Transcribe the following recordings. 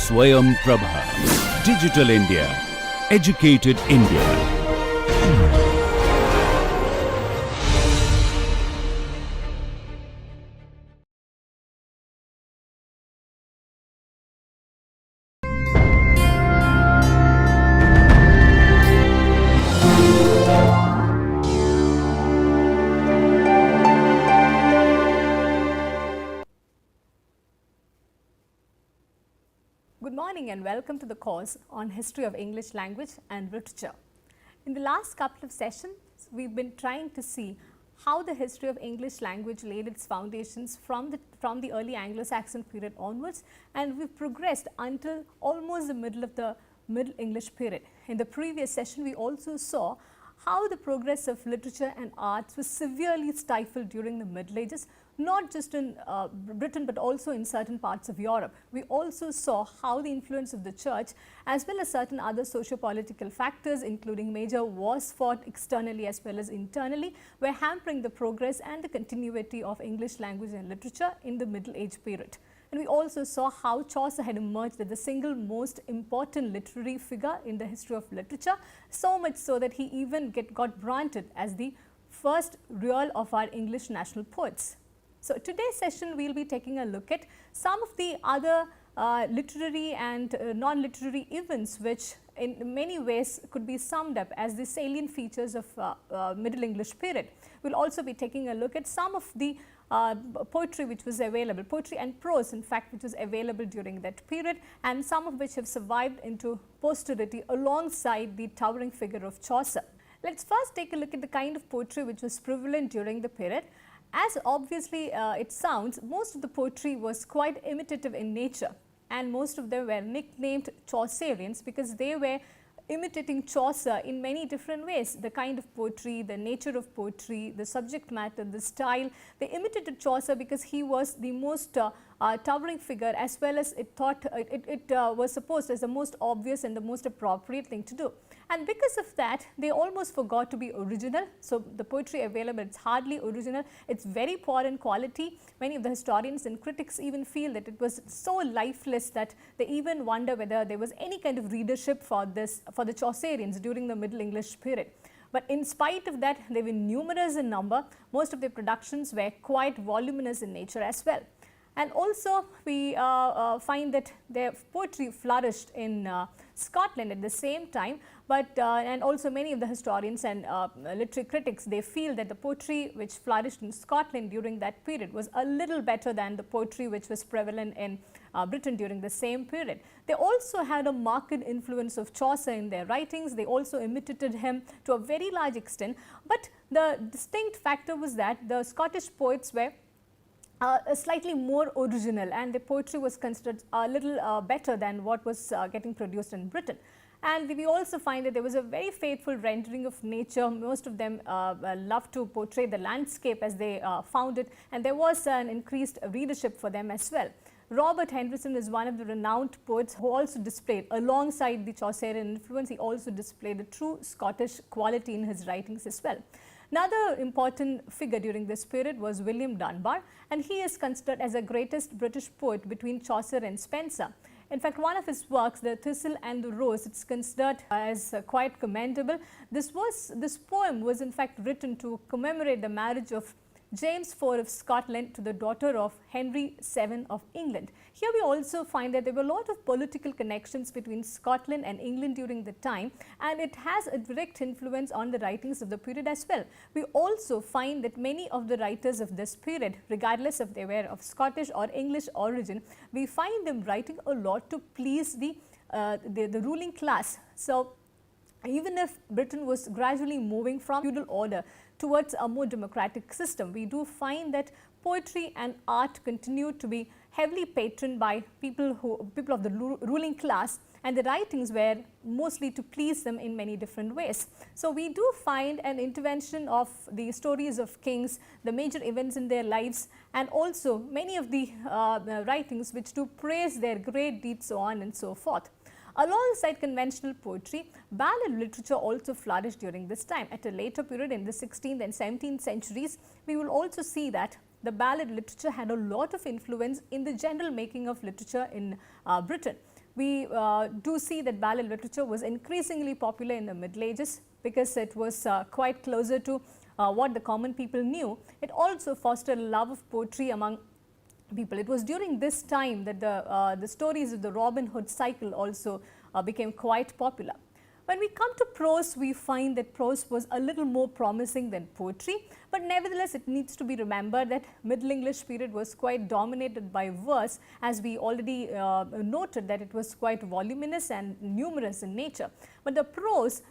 Swayam Prabha. Digital India. Educated India. Good morning and welcome to the course on History of English Language and Literature. In the last couple of sessions, we've been trying to see how the history of English language laid its foundations from the early Anglo-Saxon period onwards, and we've progressed until almost the middle of the Middle English period. In the previous session, we also saw how the progress of literature and arts was severely stifled during the Middle Ages, not just in Britain but also in certain parts of Europe. We also saw how the influence of the church as well as certain other socio-political factors, including major wars fought externally as well as internally, were hampering the progress and the continuity of English language and literature in the Middle Age period. And we also saw how Chaucer had emerged as the single most important literary figure in the history of literature, so much so that he even got branded as the first real of our English national poets. So, today's session we will be taking a look at some of the other literary and non-literary events which in many ways could be summed up as the salient features of Middle English period. We will also be taking a look at some of the poetry which was available, poetry and prose in fact which was available during that period, and some of which have survived into posterity alongside the towering figure of Chaucer. Let us first take a look at the kind of poetry which was prevalent during the period. As obviously it sounds, most of the poetry was quite imitative in nature, and most of them were nicknamed Chaucerians because they were imitating Chaucer in many different ways. The kind of poetry, the nature of poetry, the subject matter, the style, they imitated Chaucer because he was the most towering figure, as well as it was supposed as the most obvious and the most appropriate thing to do. And because of that, they almost forgot to be original. So, the poetry available, it is hardly original, it is very poor in quality. Many of the historians and critics even feel that it was so lifeless that they even wonder whether there was any kind of readership for the Chaucerians during the Middle English period. But in spite of that, they were numerous in number. Most of their productions were quite voluminous in nature as well. And also we find that their poetry flourished in Scotland at the same time, but and also many of the historians and literary critics, they feel that the poetry which flourished in Scotland during that period was a little better than the poetry which was prevalent in Britain during the same period. They also had a marked influence of Chaucer in their writings. They also imitated him to a very large extent, but the distinct factor was that the Scottish poets were slightly more original, and the poetry was considered a little better than what was getting produced in Britain. And we also find that there was a very faithful rendering of nature. Most of them loved to portray the landscape as they found it, and there was an increased readership for them as well. Robert Henderson is one of the renowned poets who also displayed, alongside the Chaucerian influence, he also displayed a true Scottish quality in his writings as well. Another important figure during this period was William Dunbar, and he is considered as the greatest British poet between Chaucer and Spenser. In fact, one of his works, The Thistle and the Rose, it is considered as quite commendable. This poem was in fact written to commemorate the marriage of James IV of Scotland to the daughter of Henry VII of England. Here we also find that there were a lot of political connections between Scotland and England during the time, and it has a direct influence on the writings of the period as well. We also find that many of the writers of this period, regardless if they were of Scottish or English origin, we find them writing a lot to please the ruling class. So, even if Britain was gradually moving from feudal order towards a more democratic system, we do find that poetry and art continued to be heavily patroned by people of the ruling class, and the writings were mostly to please them in many different ways. So, we do find an intervention of the stories of kings, the major events in their lives, and also many of the writings which do praise their great deeds, so on and so forth. Alongside conventional poetry, ballad literature also flourished during this time. At a later period in the 16th and 17th centuries, we will also see that the ballad literature had a lot of influence in the general making of literature in Britain. we do see that ballad literature was increasingly popular in the Middle Ages because it was quite closer to what the common people knew. It also fostered a love of poetry among people. It was during this time that the stories of the Robin Hood cycle also became quite popular. When we come to prose, we find that prose was a little more promising than poetry, but nevertheless it needs to be remembered that Middle English period was quite dominated by verse, as we already noted that it was quite voluminous and numerous in nature. But the prose,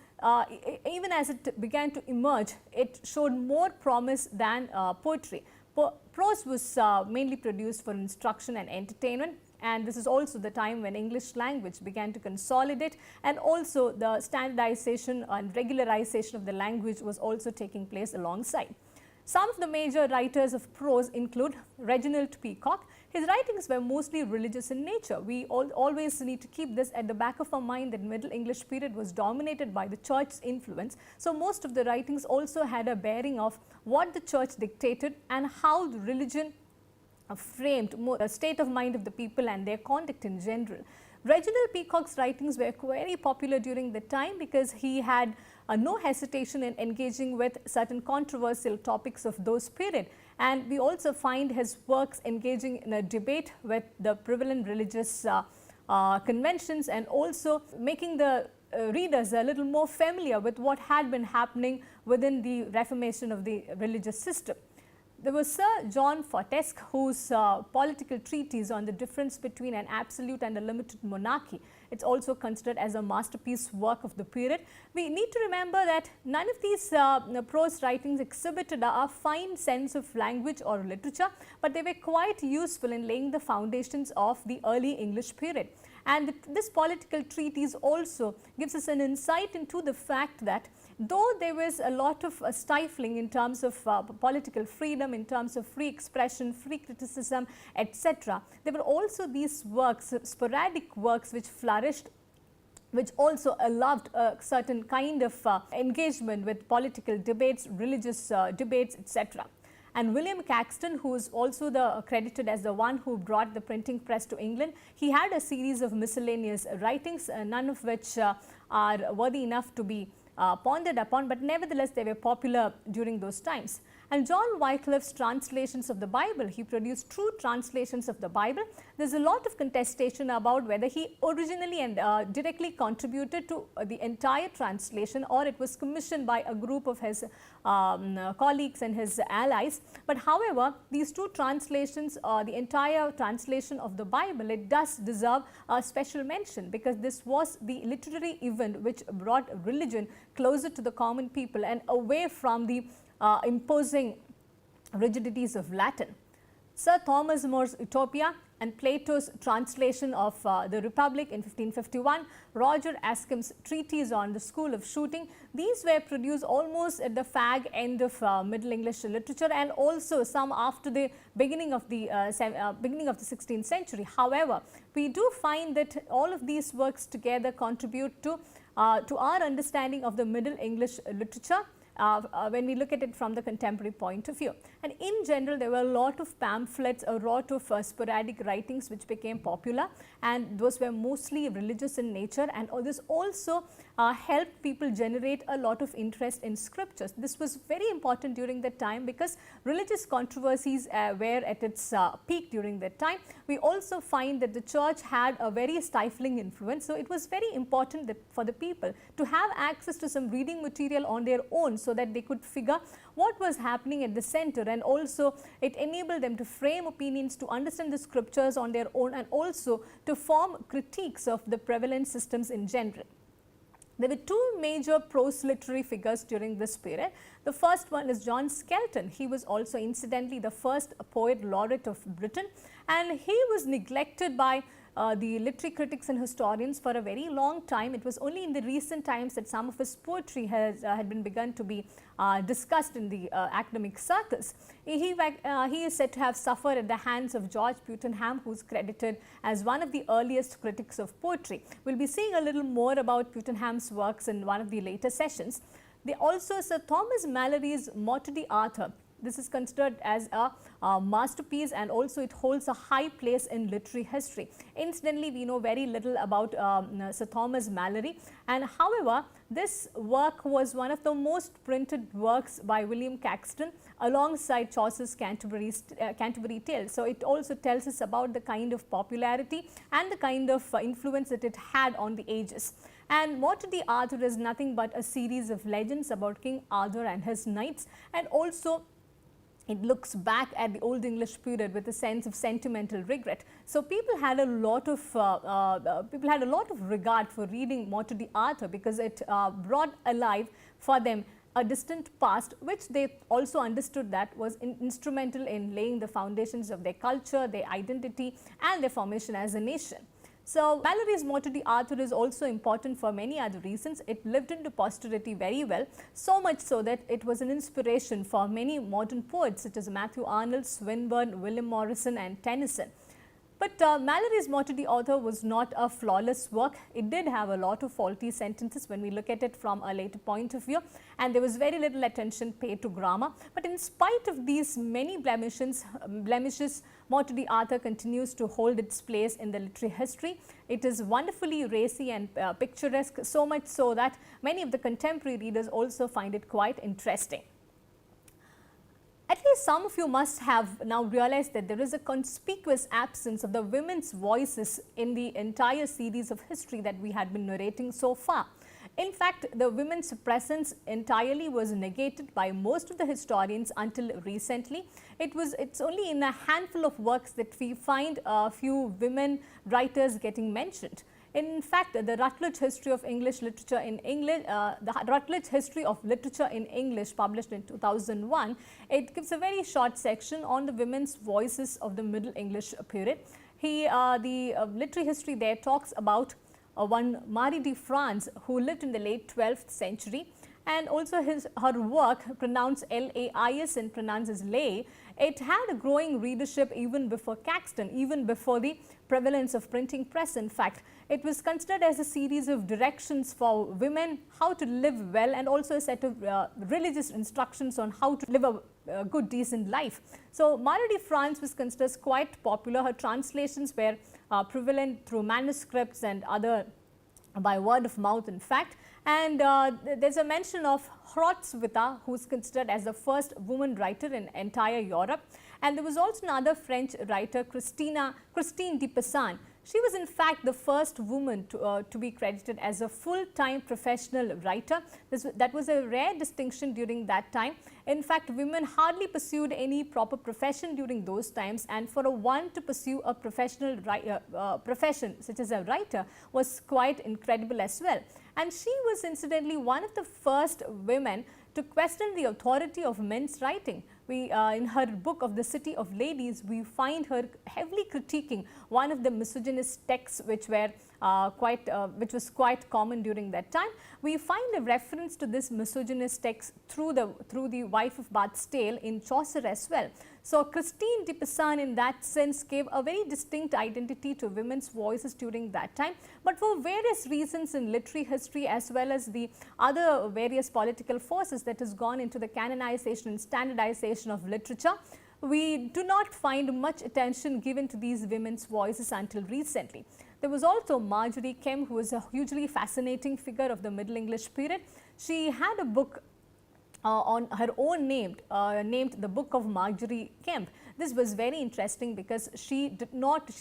even as it began to emerge, it showed more promise than poetry. Prose was mainly produced for instruction and entertainment, and this is also the time when English language began to consolidate, and also the standardization and regularization of the language was also taking place alongside. Some of the major writers of prose include Reginald Peacock. His writings were mostly religious in nature. We always need to keep this at the back of our mind, that Middle English period was dominated by the church's influence. So most of the writings also had a bearing of what the church dictated and how the religion framed a state of mind of the people and their conduct in general. Reginald Peacock's writings were very popular during the time because he had no hesitation in engaging with certain controversial topics of those period, and we also find his works engaging in a debate with the prevalent religious conventions, and also making the readers a little more familiar with what had been happening within the reformation of the religious system. There was Sir John Fortesque, whose political treatise on the difference between an absolute and a limited monarchy, it's also considered as a masterpiece work of the period. We need to remember that none of these prose writings exhibited a fine sense of language or literature, but they were quite useful in laying the foundations of the early English period. And this political treatise also gives us an insight into the fact that though there was a lot of stifling in terms of political freedom, in terms of free expression, free criticism, etc., there were also these works, sporadic works, which flourished, which also allowed a certain kind of engagement with political debates, religious debates, etc. And William Caxton, who is also credited as the one who brought the printing press to England, he had a series of miscellaneous writings, none of which are worthy enough to be pondered upon, but nevertheless they were popular during those times. And John Wycliffe's translations of the Bible, he produced true translations of the Bible. There is a lot of contestation about whether he originally and directly contributed to the entire translation, or it was commissioned by a group of his colleagues and his allies. But however, these two translations, the entire translation of the Bible, it does deserve a special mention, because this was the literary event which brought religion closer to the common people and away from the imposing rigidities of Latin. Sir Thomas More's Utopia and Plato's translation of the Republic in 1551, Roger Ascham's treatise on the school of shooting, these were produced almost at the fag end of Middle English literature, and also some after the beginning of the 16th century. However, we do find that all of these works together contribute to our understanding of the Middle English literature when we look at it from the contemporary point of view. And in general, there were a lot of pamphlets, a lot of sporadic writings which became popular, and those were mostly religious in nature, and this also helped people generate a lot of interest in scriptures. This was very important during that time because religious controversies were at its peak during that time. We also find that the church had a very stifling influence, so it was very important that for the people to have access to some reading material on their own, so that they could figure what was happening at the center, and also it enabled them to frame opinions, to understand the scriptures on their own, and also to form critiques of the prevalent systems in general. There were two major prose literary figures during this period. The first one is John Skelton. He was also incidentally the first poet laureate of Britain, and he was neglected by the literary critics and historians for a very long time. It was only in the recent times that some of his poetry had been begun to be discussed in the academic circles. He is said to have suffered at the hands of George Putenham, who is credited as one of the earliest critics of poetry. We will be seeing a little more about Putenham's works in one of the later sessions. Also, Sir Thomas Malory's Morte d'Arthur, This is considered as a masterpiece, and also it holds a high place in literary history. Incidentally, we know very little about Sir Thomas Malory, and however, this work was one of the most printed works by William Caxton alongside Chaucer's Canterbury Tales. So it also tells us about the kind of popularity and the kind of influence that it had on the ages. And Mortuary Arthur is nothing but a series of legends about King Arthur and his knights, and also it looks back at the Old English period with a sense of sentimental regret. So people had a lot of regard for reading Mortuary Arthur, because it brought alive for them a distant past, which they also understood that was instrumental in laying the foundations of their culture, their identity, and their formation as a nation. So Malory's Mortuary Arthur is also important for many other reasons. It lived into posterity very well, so much so that it was an inspiration for many modern poets such as Matthew Arnold, Swinburne, William Morrison, and Tennyson. But Malory's Mortuary Arthur was not a flawless work. It did have a lot of faulty sentences when we look at it from a later point of view, and there was very little attention paid to grammar. But in spite of these many blemishes, Mortuary Arthur continues to hold its place in the literary history. It is wonderfully racy and picturesque, so much so that many of the contemporary readers also find it quite interesting. At least some of you must have now realized that there is a conspicuous absence of the women's voices in the entire series of history that we had been narrating so far. In fact, the women's presence entirely was negated by most of the historians until recently. It's only in a handful of works that we find a few women writers getting mentioned. In fact, the Routledge History of English Literature in English, published in 2001, it gives a very short section on the women's voices of the Middle English period. The literary history there talks about one Marie de France, who lived in the late 12th century, and also her work, pronounced L-A-I-S and pronounced as Lay, it had a growing readership even before Caxton, even before the prevalence of printing press. In fact, it was considered as a series of directions for women how to live well, and also a set of religious instructions on how to live a good, decent life. So Marie de France was considered quite popular. Her translations were prevalent through manuscripts and other by word of mouth, in fact. And there's a mention of Hrotswitha, who is considered as the first woman writer in entire Europe. And there was also another French writer, Christine de Pizan. She was in fact the first woman to be credited as a full-time professional writer. That was a rare distinction during that time. In fact, women hardly pursued any proper profession during those times, and for a one to pursue a professional profession such as a writer was quite incredible as well. And she was incidentally one of the first women to question the authority of men's writing. In her book of The City of Ladies, we find her heavily critiquing one of the misogynist texts which was quite common during that time. We find a reference to this misogynist text through the Wife of Bath's Tale in Chaucer as well. So Christine de Pizan in that sense gave a very distinct identity to women's voices during that time. But for various reasons in literary history, as well as the other various political forces that has gone into the canonization and standardization of literature, we do not find much attention given to these women's voices until recently. There was also Marjorie Kemp, who was a hugely fascinating figure of the Middle English period. She had a book on her own named The Book of Marjorie Kemp. This was very interesting because she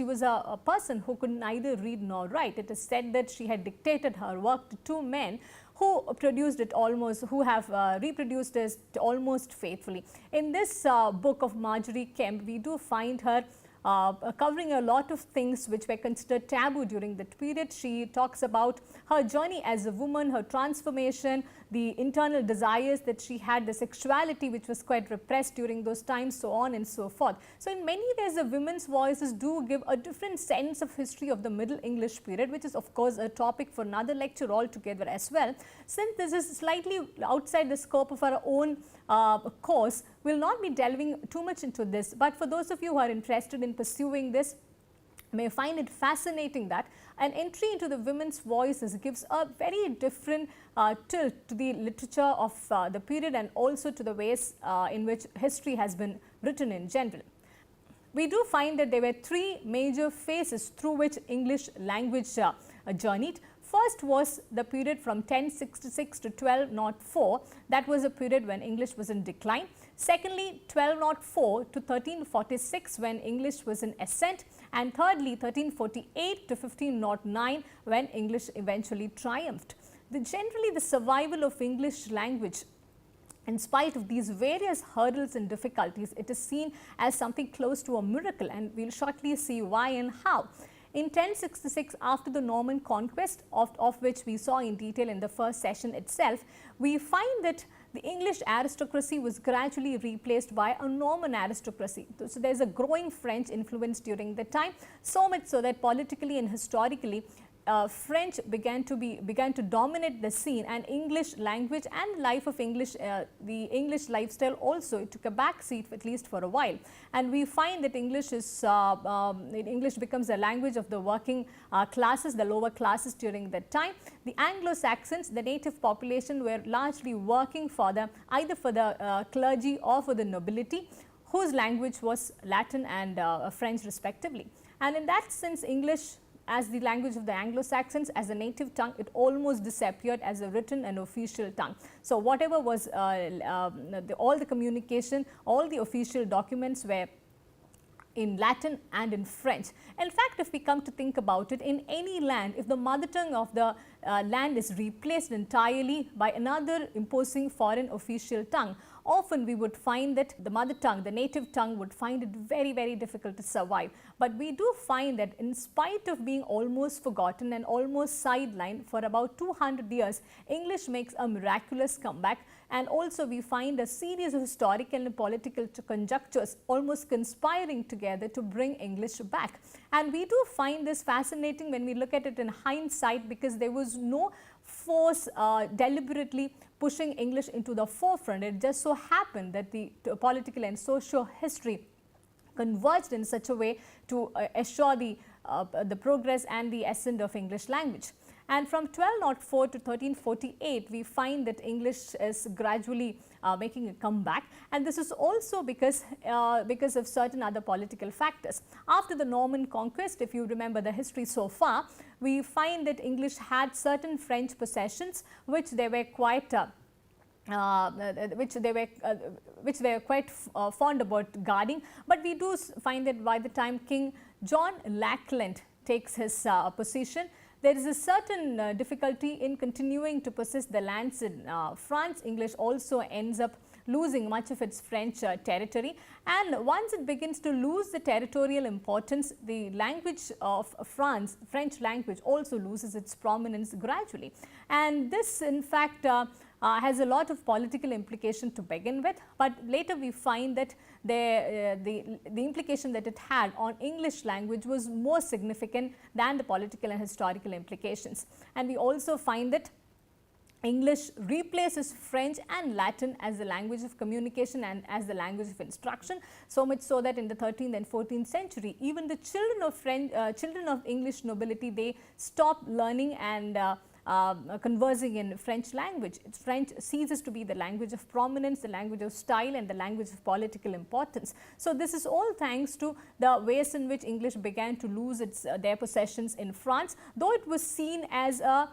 was a person who could neither read nor write. It is said that she had dictated her work to two men who produced it who have reproduced it almost faithfully. In this book of Marjorie Kemp, we do find her covering a lot of things which were considered taboo during that period. She talks about her journey as a woman, her transformation, the internal desires that she had, the sexuality which was quite repressed during those times, so on and so forth. So in many ways, the women's voices do give a different sense of history of the Middle English period, which is of course a topic for another lecture altogether as well. Since this is slightly outside the scope of our own course, we will not be delving too much into this, but for those of you who are interested in pursuing this, may find it fascinating that an entry into the women's voices gives a very different tilt to the literature of the period and also to the ways in which history has been written in general. We do find that there were three major phases through which English language journeyed. First was the period from 1066 to 1204, that was a period when English was in decline. Secondly, 1204 to 1346 when English was in ascent, and thirdly 1348 to 1509 when English eventually triumphed. Generally, the survival of English language, in spite of these various hurdles and difficulties, it is seen as something close to a miracle, and we will shortly see why and how. In 1066, after the Norman conquest, of which we saw in detail in the first session itself, we find that the English aristocracy was gradually replaced by a Norman aristocracy. So there is a growing French influence during the time, so much so that politically and historically French began to dominate the scene, and English language and life of English, the English lifestyle also, it took a back seat at least for a while. And we find that English becomes a language of the working classes, the lower classes during that time. The Anglo-Saxons, the native population, were largely working for either for the clergy or for the nobility, whose language was Latin and French respectively. And in that sense, English as the language of the Anglo-Saxons, as a native tongue, it almost disappeared as a written and official tongue. So whatever was all the communication, all the official documents were in Latin and in French. In fact, if we come to think about it, in any land, if the mother tongue of the land is replaced entirely by another imposing foreign official tongue, often we would find that the mother tongue, the native tongue, would find it very, very difficult to survive. But we do find that in spite of being almost forgotten and almost sidelined for about 200 years, English makes a miraculous comeback. And also we find a series of historical and political conjunctures almost conspiring together to bring English back. And we do find this fascinating when we look at it in hindsight, because there was no force deliberately pushing English into the forefront. It just so happened that the political and social history converged in such a way to assure the progress and the ascent of English language. And from 1204 to 1348, we find that English is gradually making a comeback, and this is also because of certain other political factors. After the Norman conquest, if you remember the history so far, we find that English had certain French possessions which they were quite fond about guarding. But we do find that by the time King John Lackland takes his position, there is a certain difficulty in continuing to possess the lands in France. English also ends up losing much of its French territory, and once it begins to lose the territorial importance, the language of France, French language, also loses its prominence gradually. And this in fact has a lot of political implication to begin with, but later we find that the implication that it had on English language was more significant than the political and historical implications. And we also find that English replaces French and Latin as the language of communication and as the language of instruction, so much so that in the 13th and 14th century, even the children of English nobility, they stopped learning and conversing in French language. French ceases to be the language of prominence, the language of style, and the language of political importance. So this is all thanks to the ways in which English began to lose their possessions in France, though it was seen as a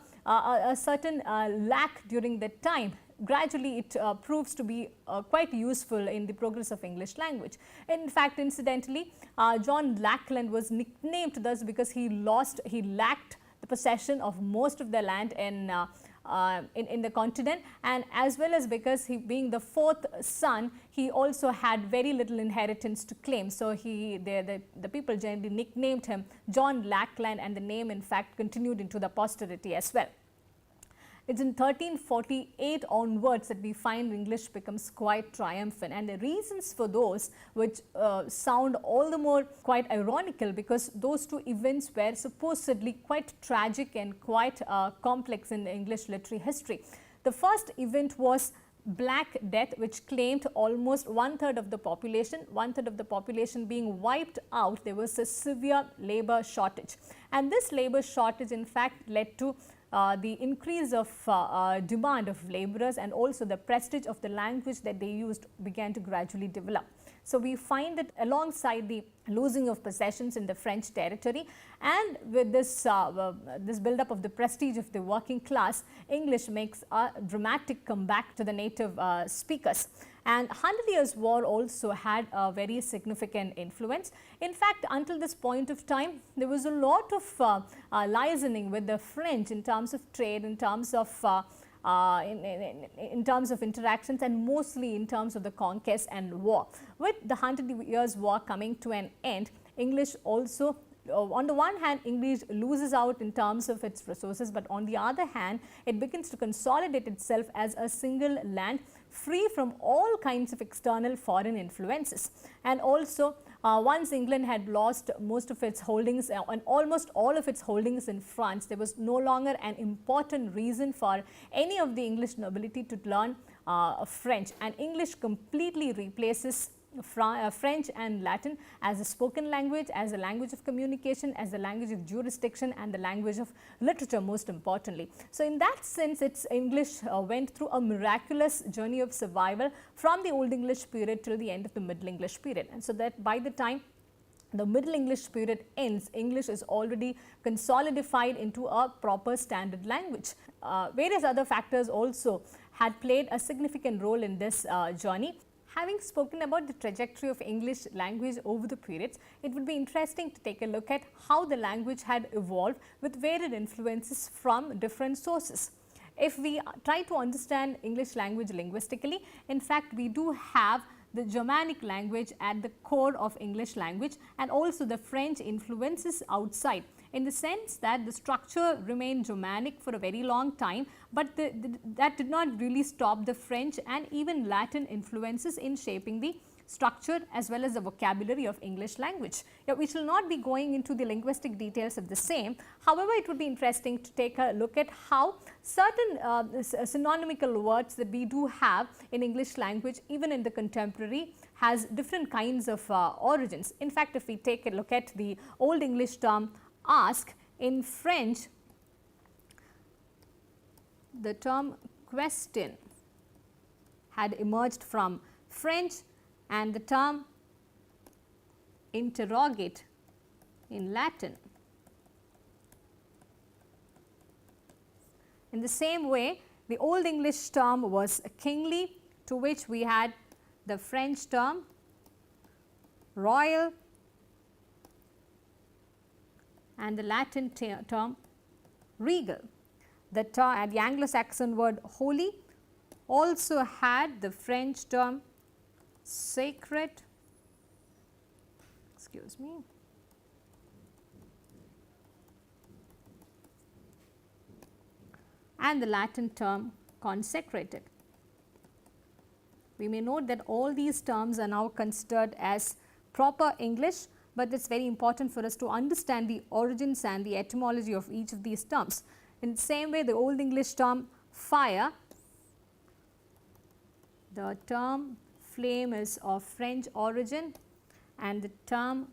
certain lack during that time. Gradually it proves to be quite useful in the progress of English language. In fact, incidentally, John Lackland was nicknamed thus because he lacked the possession of most of the land in the continent, and as well as because he, being the fourth son, he also had very little inheritance to claim. So the people generally nicknamed him John Lackland, and the name in fact continued into the posterity as well. It's in 1348 onwards that we find English becomes quite triumphant, and the reasons for those which sound all the more quite ironical, because those two events were supposedly quite tragic and quite complex in English literary history. The first event was Black Death, which claimed almost one-third of the population being wiped out. There was a severe labor shortage, and this labor shortage in fact led to the increase of demand of laborers, and also the prestige of the language that they used began to gradually develop. So, we find that alongside the losing of possessions in the French territory, and with this this build-up of the prestige of the working class, English makes a dramatic comeback to the native speakers. And 100 Years' War also had a very significant influence. In fact, until this point of time, there was a lot of liaising with the French in terms of trade, in terms of in terms of interactions, and mostly in terms of the conquest and war. With the 100 Years' War coming to an end, English also, on the one hand, English loses out in terms of its resources, but on the other hand, it begins to consolidate itself as a single land, free from all kinds of external foreign influences. And also, once England had lost most of its holdings and almost all of its holdings in France, there was no longer an important reason for any of the English nobility to learn French, and English completely replaces French and Latin as a spoken language, as a language of communication, as a language of jurisdiction, and the language of literature most importantly. So, in that sense, its English went through a miraculous journey of survival from the Old English period till the end of the Middle English period. And so that by the time the Middle English period ends, English is already consolidified into a proper standard language. Various other factors also had played a significant role in this journey. Having spoken about the trajectory of English language over the periods, it would be interesting to take a look at how the language had evolved with varied influences from different sources. If we try to understand English language linguistically, in fact, we do have the Germanic language at the core of English language, and also the French influences outside, in the sense that the structure remained Germanic for a very long time, but that did not really stop the French and even Latin influences in shaping the structure as well as the vocabulary of English language. Now, we shall not be going into the linguistic details of the same. However, it would be interesting to take a look at how certain synonymical words that we do have in English language, even in the contemporary, has different kinds of origins. In fact, if we take a look at the Old English term ask, in French, the term question had emerged from French, and the term interrogate in Latin. In the same way, the Old English term was kingly, to which we had the French term royal and the Latin term regal. The Anglo-Saxon word holy also had the French term sacred, excuse me, and the Latin term consecrated. We may note that all these terms are now considered as proper English, but it is very important for us to understand the origins and the etymology of each of these terms. In the same way, the Old English term fire, the term flame is of French origin, and the term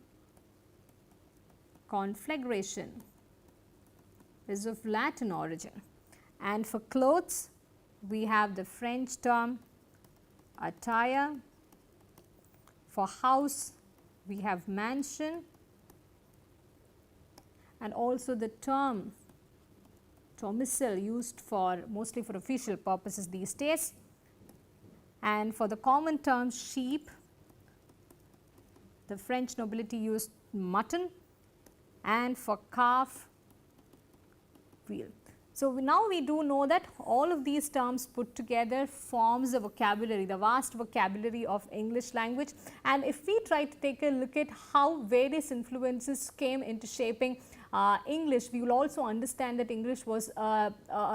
conflagration is of Latin origin. And for clothes, we have the French term attire. For house, we have mansion, and also the term domicile, used for mostly for official purposes these days. And for the common term sheep, the French nobility used mutton, and for calf, veal. So, now we do know that all of these terms put together forms the vocabulary, the vast vocabulary of English language. And if we try to take a look at how various influences came into shaping English, we will also understand that English was a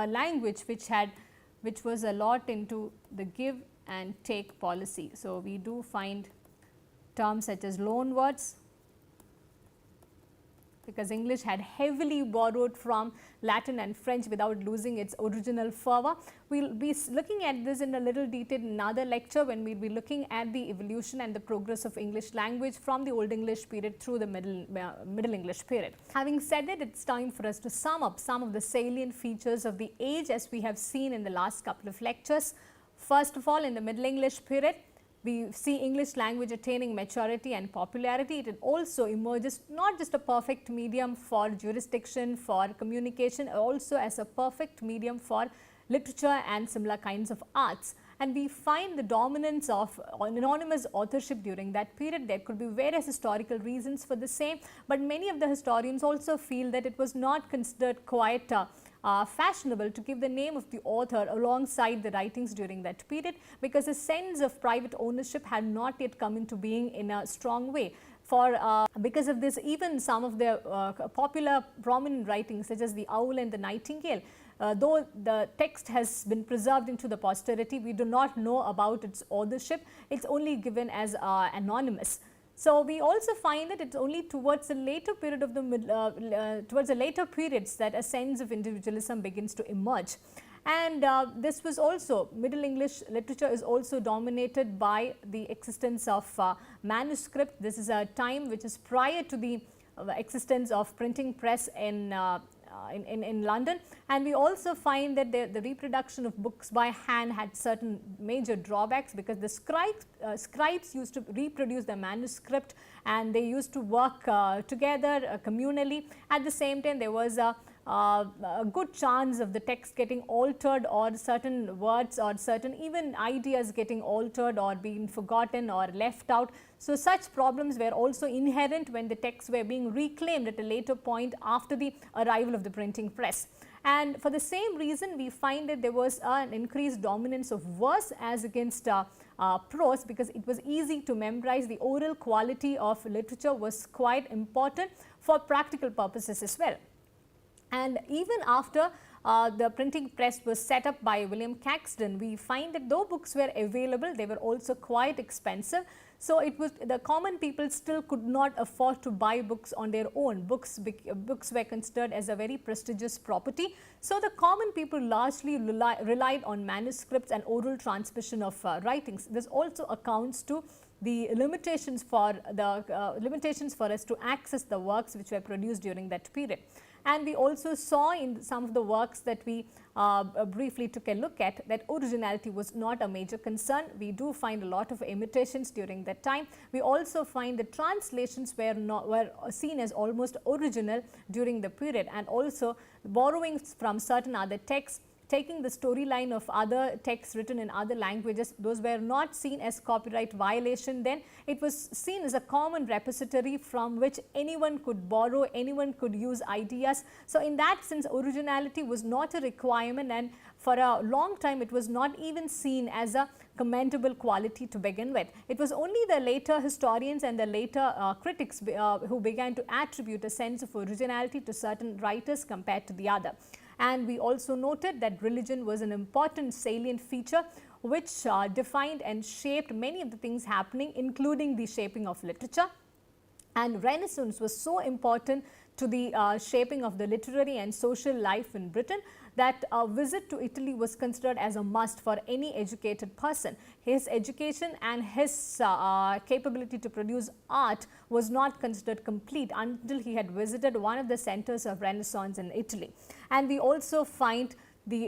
language which was a lot into the give and take policy. So, we do find terms such as loan words, because English had heavily borrowed from Latin and French without losing its original fervor. We will be looking at this in a little detail in another lecture, when we will be looking at the evolution and the progress of English language from the Old English period through the Middle English period. Having said that, it's time for us to sum up some of the salient features of the age as we have seen in the last couple of lectures. First of all, in the Middle English period, we see English language attaining maturity and popularity. It also emerges not just a perfect medium for jurisdiction, for communication, also as a perfect medium for literature and similar kinds of arts. And we find the dominance of anonymous authorship during that period. There could be various historical reasons for the same, but many of the historians also feel that it was not considered quite fashionable to give the name of the author alongside the writings during that period, because a sense of private ownership had not yet come into being in a strong way. Because of this, even some of the popular prominent writings such as the Owl and the Nightingale, though the text has been preserved into the posterity, we do not know about its authorship. It's only given as anonymous. So we also find that it's only towards the later period of towards the later periods that a sense of individualism begins to emerge. And this was also, Middle English literature is also dominated by the existence of manuscript. This is a time which is prior to the existence of printing press in London, and we also find that the reproduction of books by hand had certain major drawbacks, because the scribes used to reproduce the manuscript and they used to work together communally. At the same time, there was a good chance of the text getting altered, or certain words or certain even ideas getting altered or being forgotten or left out. So such problems were also inherent when the texts were being reclaimed at a later point after the arrival of the printing press. And for the same reason, we find that there was an increased dominance of verse as against prose, because it was easy to memorize. The oral quality of literature was quite important for practical purposes as well. And even after the printing press was set up by William Caxton, we find that though books were available, they were also quite expensive. So it was, the common people still could not afford to buy books on their own. Books were considered as a very prestigious property. So the common people largely relied on manuscripts and oral transmission of writings. This also accounts to the limitations for us to access the works which were produced during that period. And we also saw in some of the works that we briefly took a look at that originality was not a major concern. We do find a lot of imitations during that time. We also find the translations were seen as almost original during the period, and also borrowings from certain other texts, taking the storyline of other texts written in other languages. Those were not seen as copyright violation then. It was seen as a common repository from which anyone could borrow, anyone could use ideas. So in that sense, originality was not a requirement, and for a long time it was not even seen as a commendable quality to begin with. It was only the later historians and the later critics who began to attribute a sense of originality to certain writers compared to the other. And we also noted that religion was an important salient feature which defined and shaped many of the things happening, including the shaping of literature. And Renaissance was so important to the shaping of the literary and social life in Britain that a visit to Italy was considered as a must for any educated person. His education and his capability to produce art was not considered complete until he had visited one of the centers of Renaissance in Italy. And we also find the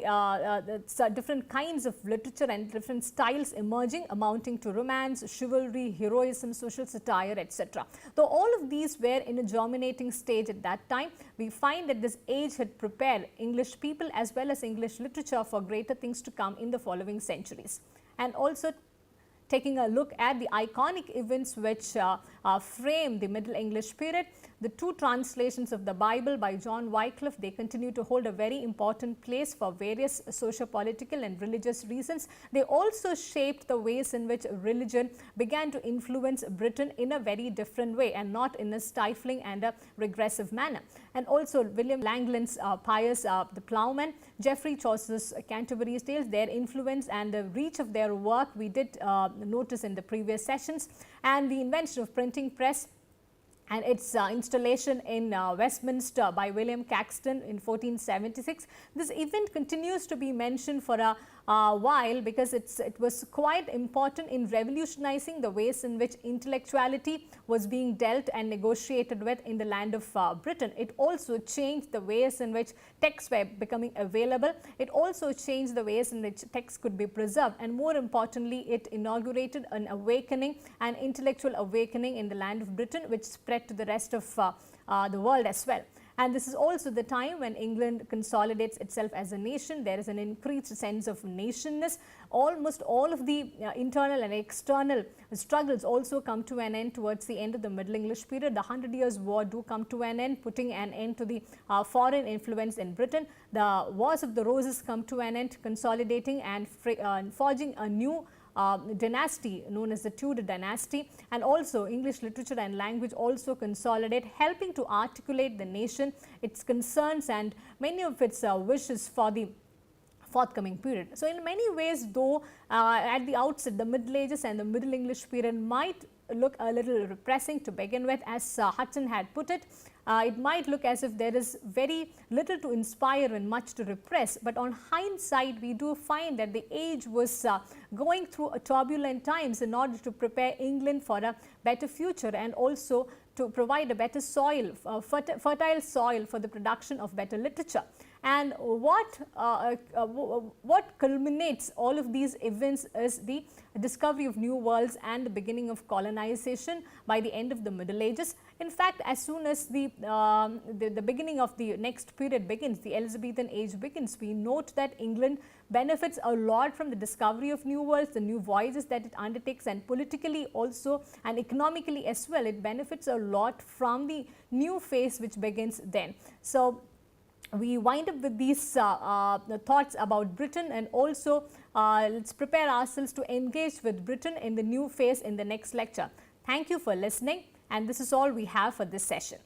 different kinds of literature and different styles emerging, amounting to romance, chivalry, heroism, social satire, etc. Though all of these were in a germinating stage at that time, we find that this age had prepared English people as well as English literature for greater things to come in the following centuries. And also taking a look at the iconic events which frame the Middle English period. The two translations of the Bible by John Wycliffe, they continue to hold a very important place for various socio-political and religious reasons. They also shaped the ways in which religion began to influence Britain in a very different way and not in a stifling and a regressive manner. And also William Langland's Pius the Plowman, Geoffrey Chaucer's Canterbury's Tales, their influence and the reach of their work we did notice in the previous sessions, and the invention of printing press and its installation in Westminster by William Caxton in 1476. This event continues to be mentioned for a while because it was quite important in revolutionizing the ways in which intellectuality was being dealt and negotiated with in the land of Britain. It also changed the ways in which texts were becoming available. It also changed the ways in which texts could be preserved, and more importantly, it inaugurated an awakening, an intellectual awakening in the land of Britain, which spread to the rest of the world as well. And this is also the time when England consolidates itself as a nation. There is an increased sense of nationness. Almost all of the internal and external struggles also come to an end towards the end of the Middle English period. The 100 Years' War do come to an end, putting an end to the foreign influence in Britain. The Wars of the Roses come to an end, consolidating and forging a new dynasty known as the Tudor dynasty, and also English literature and language also consolidate, helping to articulate the nation, its concerns and many of its wishes for the forthcoming period. So in many ways, though, at the outset, the Middle Ages and the Middle English period might look a little repressing to begin with, as Hutton had put it. It might look as if there is very little to inspire and much to repress, but on hindsight, we do find that the age was going through a turbulent times in order to prepare England for a better future, and also to provide a better soil, fertile soil for the production of better literature. And what culminates all of these events is the discovery of new worlds and the beginning of colonization by the end of the Middle Ages. In fact, as soon as the beginning of the next period begins, the Elizabethan age begins, we note that England benefits a lot from the discovery of new worlds, the new voyages that it undertakes, and politically also and economically as well, it benefits a lot from the new phase which begins then. So we wind up with these thoughts about Britain, and also let's prepare ourselves to engage with Britain in the new phase in the next lecture. Thank you for listening, and this is all we have for this session.